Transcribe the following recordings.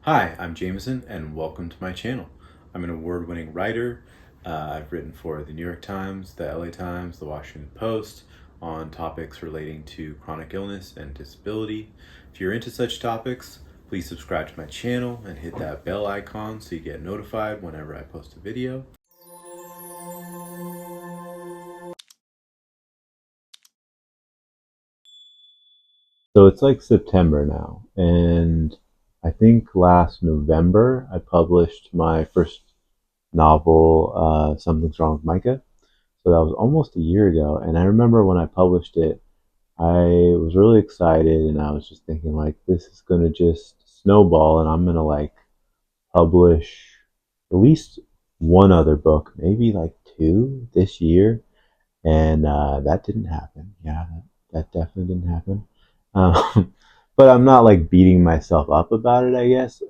Hi, I'm Jameson, and welcome to my channel. I'm an award-winning writer. I've written for the New York Times, the LA Times, the Washington Post on topics relating to chronic illness and disability. If you're into such topics, please subscribe to my channel and hit that bell icon so you get notified whenever I post a video. So it's like September now, and I think last November I published my first novel, Something's Wrong with Micah. So that was almost a year ago, and I remember when I published it, I was really excited, and I was just thinking like, this is gonna just snowball, and I'm gonna like publish at least one other book, maybe like two this year, and that didn't happen. Yeah, that definitely didn't happen. But I'm not like beating myself up about it. I guess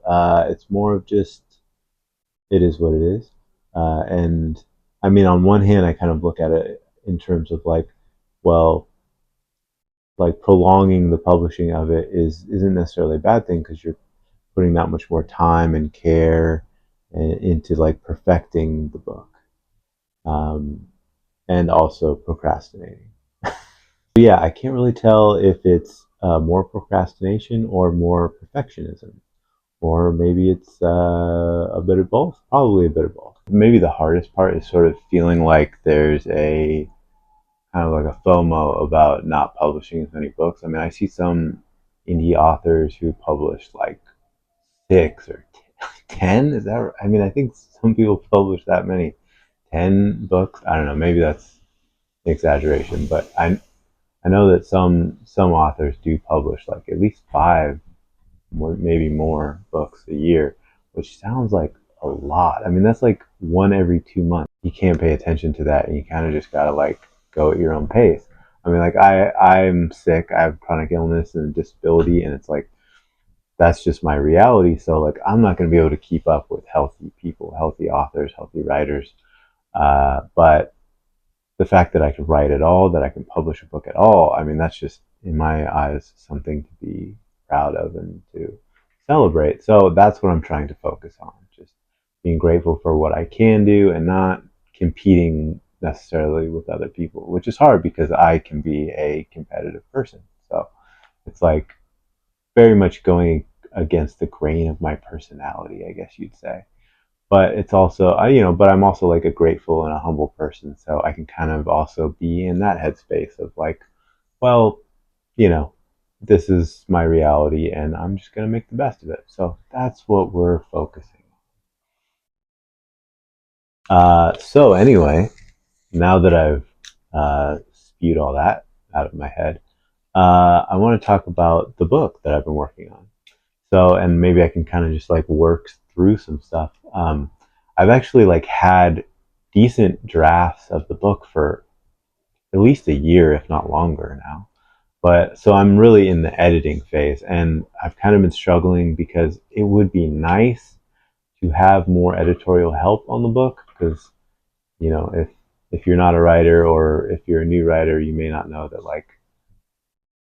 it's more of just it is what it is. And I mean, on one hand, I kind of look at it in terms of like, well, like prolonging the publishing of it isn't necessarily a bad thing because you're putting that much more time and care into like perfecting the book, um, and also procrastinating. But yeah, I can't really tell if it's more procrastination or more perfectionism, or maybe it's a bit of both. Probably a bit of both. Maybe the hardest part is sort of feeling like there's a kind of like a FOMO about not publishing as many books. I mean, I see some indie authors who publish like six or 10. Is that right? I mean, I think some people publish that many. 10 books. I don't know. Maybe that's an exaggeration, but I know that some authors do publish like at least five, maybe more books a year, which sounds like a lot. I mean, that's like one every 2 months. You can't pay attention to that, and you kind of just gotta like go at your own pace. I mean, like I'm sick. I have chronic illness and disability, and it's like that's just my reality. So like I'm not gonna be able to keep up with healthy people, healthy authors, healthy writers. But the fact that I can write at all, that I can publish a book at all, I mean, that's just, in my eyes, something to be proud of and to celebrate. So that's what I'm trying to focus on, just being grateful for what I can do and not competing necessarily with other people, which is hard because I can be a competitive person. So it's like very much going against the grain of my personality, I guess you'd say. But it's also but I'm also like a grateful and a humble person, so I can kind of also be in that headspace of like, well, you know this is my reality and I'm just going to make the best of it. So that's what we're focusing on. So anyway, now that I've spewed all that out of my head, I want to talk about the book that I've been working on. So, and maybe I can kind of just like work through some stuff. I've actually like had decent drafts of the book for at least a year, if not longer now. But so I'm really in the editing phase, and I've kind of been struggling because it would be nice to have more editorial help on the book because if you're not a writer or if you're a new writer, you may not know that like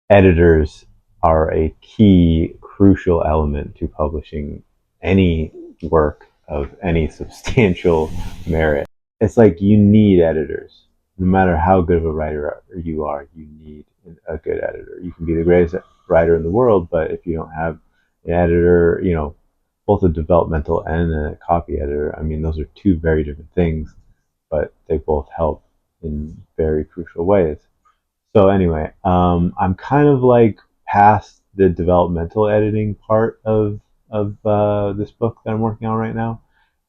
editors are a key, crucial element to publishing any work of any substantial merit. It's like you need editors. No matter how good of a writer you are, you need a good editor. You can be the greatest writer in the world, but if you don't have an editor, both a developmental and a copy editor, I mean, those are two very different things, but they both help in very crucial ways. So anyway, I'm kind of like past the developmental editing part of this book that I'm working on right now.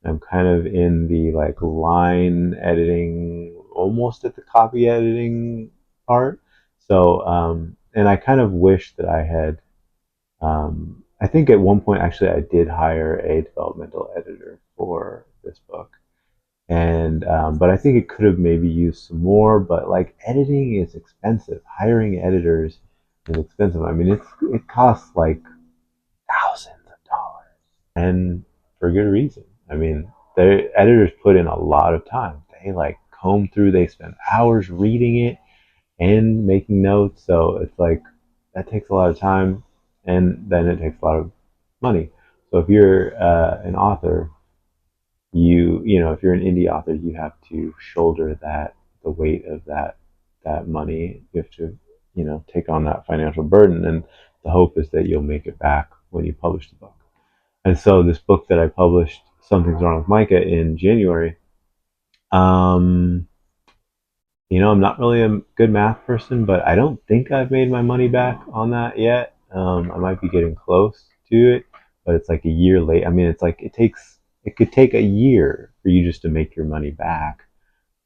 I'm kind of in the like line editing, almost at the copy editing part. So, and I kind of wish that I had. I think at one point actually I did hire a developmental editor for this book, and but I think it could have maybe used some more. But like editing is expensive. Hiring editors is expensive. I mean, it costs like thousands of dollars, and for good reason. I mean, the editors put in a lot of time. They like comb through. They spend hours reading it and making notes. So it's like that takes a lot of time, and then it takes a lot of money. So if you're an author, if you're an indie author, you have to shoulder the weight of that money. You have to take on that financial burden, and the hope is that you'll make it back when you publish the book. And so this book that I published, Something's Wrong with Micah, in January, um, I'm not really a good math person, but I don't think I've made my money back on that yet. I might be getting close to it, but it's like a year late. I mean, it's like it could take a year for you just to make your money back,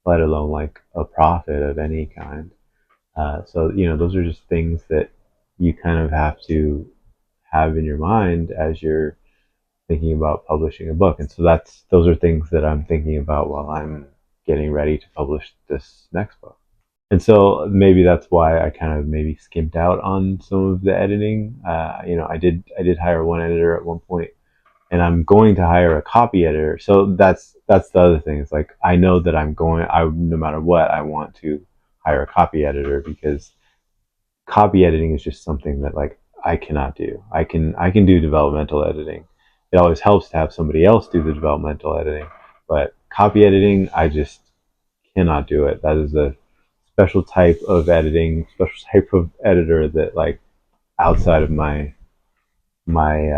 let alone like a profit of any kind. So, those are just things that you kind of have to have in your mind as you're thinking about publishing a book. And so those are things that I'm thinking about while I'm getting ready to publish this next book. And so maybe that's why I kind of maybe skimped out on some of the editing. I did hire one editor at one point, and I'm going to hire a copy editor. So that's the other thing. It's like I know that I no matter what I want to hire a copy editor, because copy editing is just something that like I cannot do. I can do developmental editing. It always helps to have somebody else do the developmental editing, but copy editing I just cannot do it. That is a special type of editing, special type of editor that like outside of my my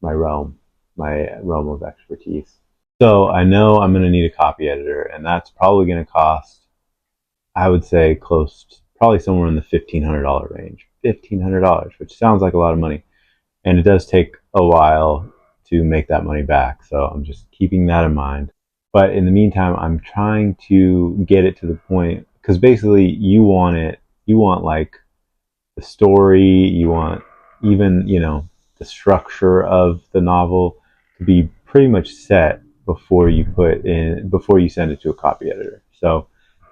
realm of expertise. So I know I'm going to need a copy editor, and that's probably going to cost, I would say, probably somewhere in the $1,500 range. $1,500, which sounds like a lot of money, and it does take a while to make that money back. So I'm just keeping that in mind. But in the meantime, I'm trying to get it to the point, because basically you want like the story, you want even, the structure of the novel to be pretty much set before you send it to a copy editor. So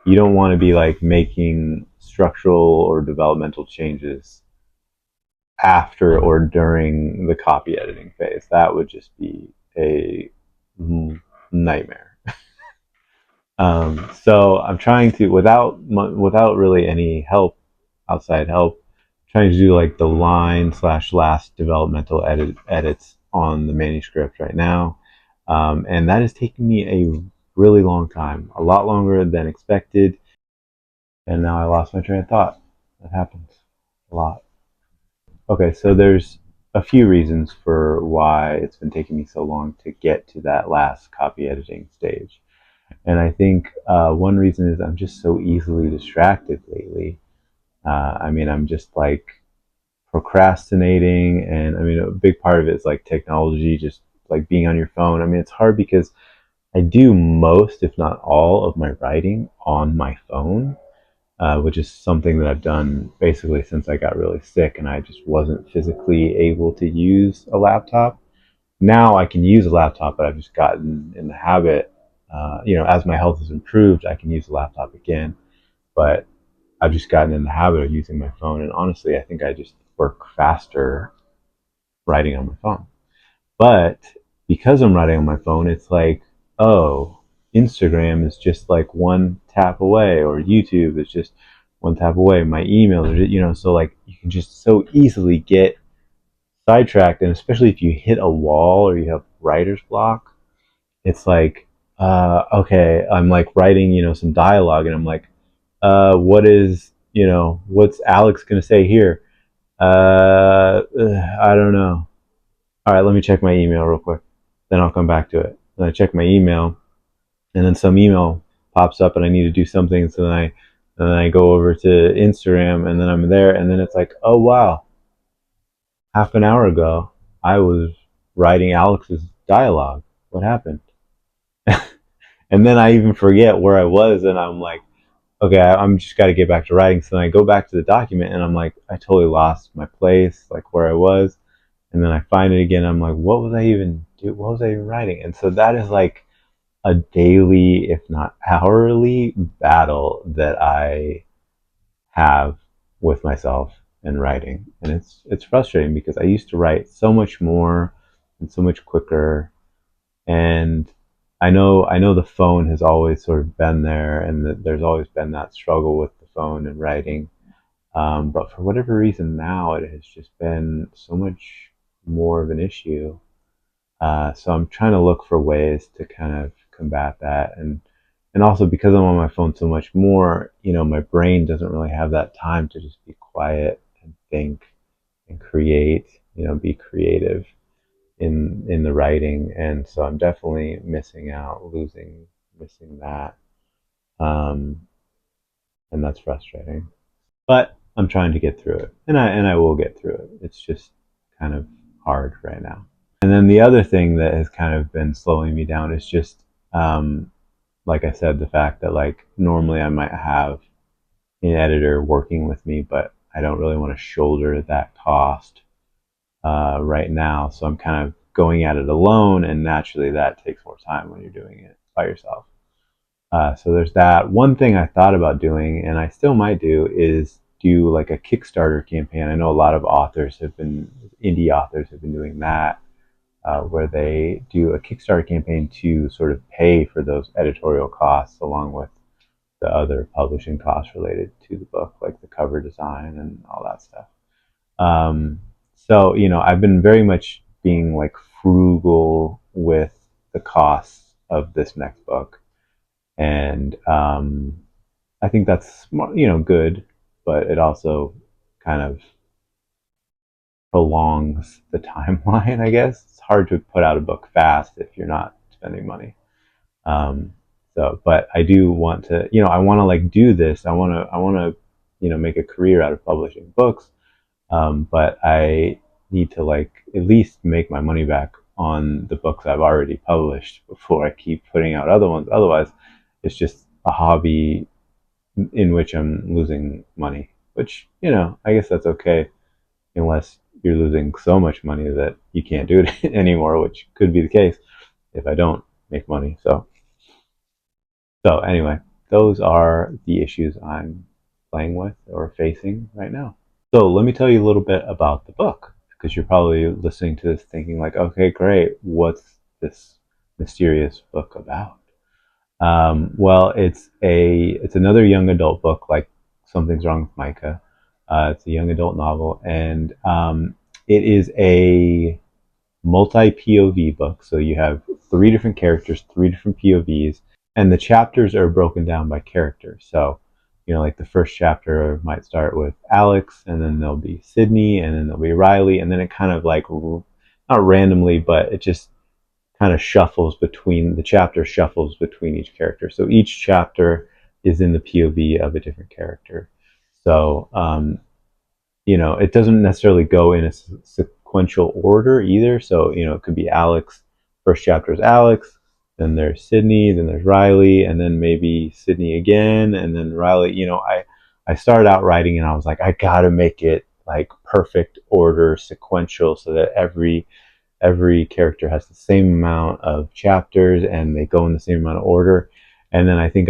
you don't want to be like making structural or developmental changes after or during the copy editing phase. That would just be a nightmare. So I'm trying to, without really any outside help, trying to do like the line slash last developmental edits on the manuscript right now, and that is taking me a really long time, a lot longer than expected. And now I lost my train of thought. That happens a lot. Okay, so there's a few reasons for why it's been taking me so long to get to that last copy editing stage. And I think one reason is I'm just so easily distracted lately. I mean, I'm just like procrastinating, and I mean, a big part of it is like technology, just like being on your phone. I mean, it's hard because I do most, if not all, of my writing on my phone, which is something that I've done basically since I got really sick and I just wasn't physically able to use a laptop. Now I can use a laptop, but I've just gotten in the habit. As my health has improved, I can use a laptop again, but I've just gotten in the habit of using my phone. And honestly, I think I just work faster writing on my phone. But because I'm writing on my phone, it's like, oh, Instagram is just like one tap away, or YouTube is just one tap away. My emails are, so like you can just so easily get sidetracked. And especially if you hit a wall or you have writer's block, it's like, okay, I'm like writing, some dialogue, and I'm like, what's Alex going to say here? I don't know. All right, let me check my email real quick. Then I'll come back to it. Then I check my email, and then some email pops up, and I need to do something. So then I go over to Instagram, and then I'm there, and then it's like, oh wow, half an hour ago I was writing Alex's dialogue. What happened? And then I even forget where I was, and I'm like, okay, I'm just got to get back to writing. So then I go back to the document, and I'm like, I totally lost my place, like where I was. And then I find it again. I'm like, what was I even do? What was I even writing? And so that is like a daily, if not hourly, battle that I have with myself and writing. And it's frustrating because I used to write so much more and so much quicker. And I know the phone has always sort of been there, and that there's always been that struggle with the phone and writing. But for whatever reason now, it has just been so much more of an issue. So I'm trying to look for ways to kind of combat that, and also because I'm on my phone so much more, my brain doesn't really have that time to just be quiet and think and create, be creative in the writing, and so I'm definitely missing out, missing that, um, and that's frustrating. But I'm trying to get through it, and I will get through it. It's just kind of hard right now. And then the other thing that has kind of been slowing me down is just, um, like I said, the fact that like normally I might have an editor working with me, but I don't really want to shoulder that cost right now. So I'm kind of going at it alone, and naturally that takes more time when you're doing it by yourself. So there's that. One thing I thought about doing, and I still might do, is do like a Kickstarter campaign. I know a lot of indie authors have been doing that, where they do a Kickstarter campaign to sort of pay for those editorial costs along with the other publishing costs related to the book, like the cover design and all that stuff. So, I've been very much being like frugal with the costs of this next book. And I think that's, good, but it also kind of prolongs the timeline, I guess. It's hard to put out a book fast if you're not spending money. Um, but I do want to, I want to like do this. I want to, make a career out of publishing books. But I need to like at least make my money back on the books I've already published before I keep putting out other ones. Otherwise, it's just a hobby in which I'm losing money, which, I guess that's okay unless you're losing so much money that you can't do it anymore, which could be the case if I don't make money. So anyway, those are the issues I'm playing with or facing right now. So let me tell you a little bit about the book, because you're probably listening to this thinking like, okay, great, what's this mysterious book about? Well, it's another young adult book, like Something's Wrong with Micah. It's a young adult novel, and it is a multi-POV book. So you have three different characters, three different POVs, and the chapters are broken down by character. So, like the first chapter might start with Alex, and then there'll be Sydney, and then there'll be Riley, and then it kind of like, not randomly, but it just kind of shuffles between each character. So each chapter is in the POV of a different character. So, it doesn't necessarily go in a sequential order either. So, it could be Alex, first chapter is Alex, then there's Sydney, then there's Riley, and then maybe Sydney again, and then Riley. I started out writing and I was like, I gotta make it like perfect order, sequential, so that every character has the same amount of chapters and they go in the same amount of order. And then I think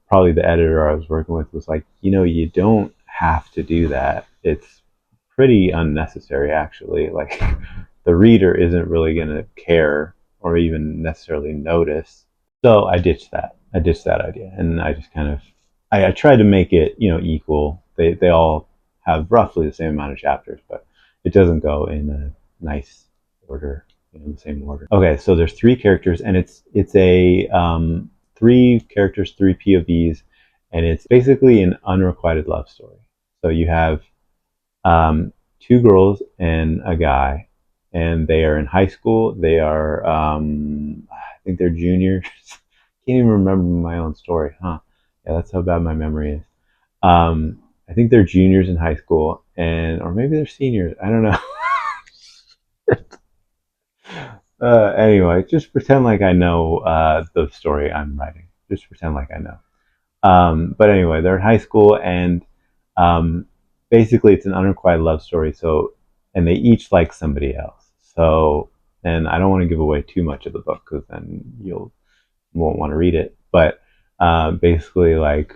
probably the editor I was working with was like, you don't have to do that. It's pretty unnecessary, actually. Like, the reader isn't really going to care or even necessarily notice. So I ditched that idea, and I just kind of I tried to make it equal. They all have roughly the same amount of chapters, but it doesn't go in a nice order, in the same order. Okay, so there's three characters, and it's a three characters, three POVs, and it's basically an unrequited love story. So you have two girls and a guy, and they are in high school. They are, I think they're juniors. Can't even remember my own story, huh? Yeah, that's how bad my memory is. I think they're juniors in high school, or maybe they're seniors. I don't know. Anyway, just pretend like I know the story I'm writing. Just pretend like I know. But anyway, they're in high school, and um, basically it's an unrequited love story. So, and they each like somebody else. So, and I don't want to give away too much of the book because then you won't want to read it. But basically, like,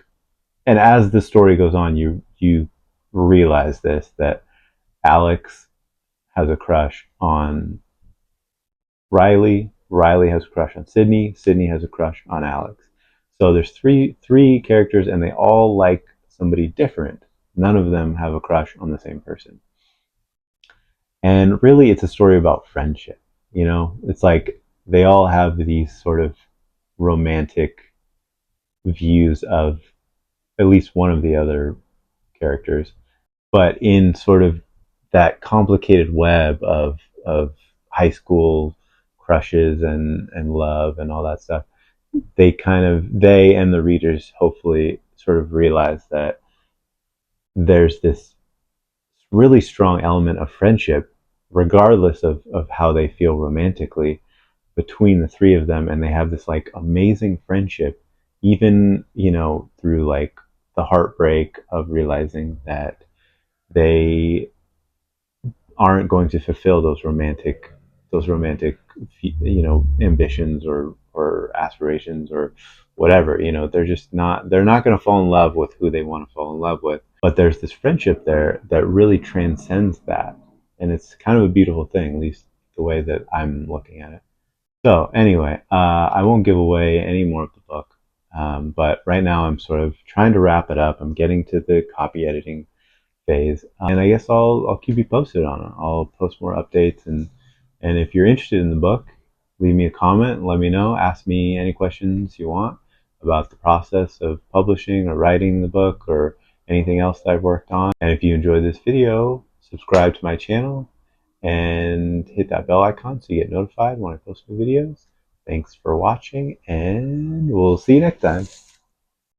and as the story goes on, you realize that Alex has a crush on Riley. Riley has a crush on Sydney. Sydney has a crush on Alex. So there's three characters, and they all like somebody different. None of them have a crush on the same person. And really, it's a story about friendship. You know, it's like they all have these sort of romantic views of at least one of the other characters, but in sort of that complicated web of high school crushes and love and all that stuff, they and the readers hopefully sort of realize that there's this really strong element of friendship, regardless of how they feel romantically, between the three of them, and they have this like amazing friendship, even through like the heartbreak of realizing that they aren't going to fulfill those romantic ambitions or aspirations or whatever. They're not going to fall in love with who they want to fall in love with, but there's this friendship there that really transcends that, and it's kind of a beautiful thing, at least the way that I'm looking at it. So anyway, I won't give away any more of the book, but right now I'm sort of trying to wrap it up. I'm getting to the copy editing phase, and I guess I'll keep you posted on it. I'll post more updates, and if you're interested in the book, leave me a comment and let me know. Ask me any questions you want about the process of publishing or writing the book or anything else that I've worked on. And if you enjoyed this video, subscribe to my channel and hit that bell icon so you get notified when I post new videos. Thanks for watching, and we'll see you next time.